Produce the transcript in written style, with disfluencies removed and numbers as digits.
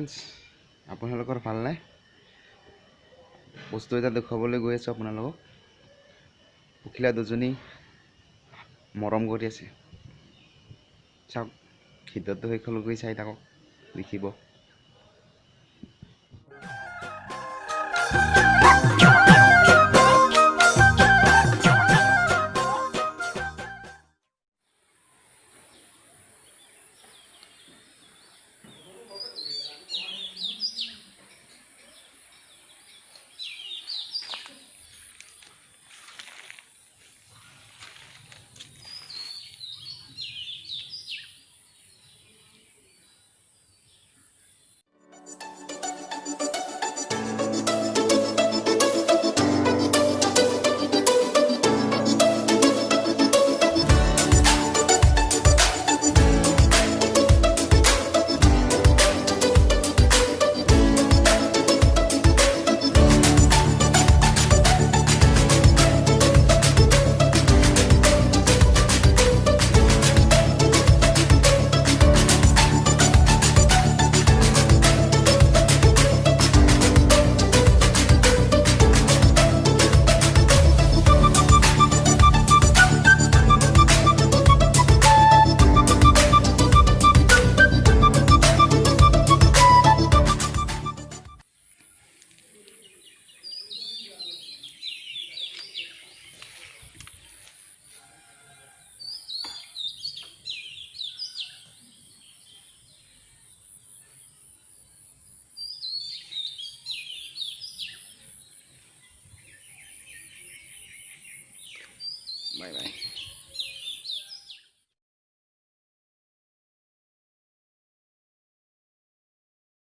Friends, আপোনালোকৰ ভালনে? বস্তু এটা দেখুৱাবলৈ গৈ আছোঁ আপোনালোকক। পখিলা দুজনী মৰম কৰি আছে। চাওক, ভিডিঅ'টো শেষলৈকে চাই থাকক, দেখিব। Bye bye.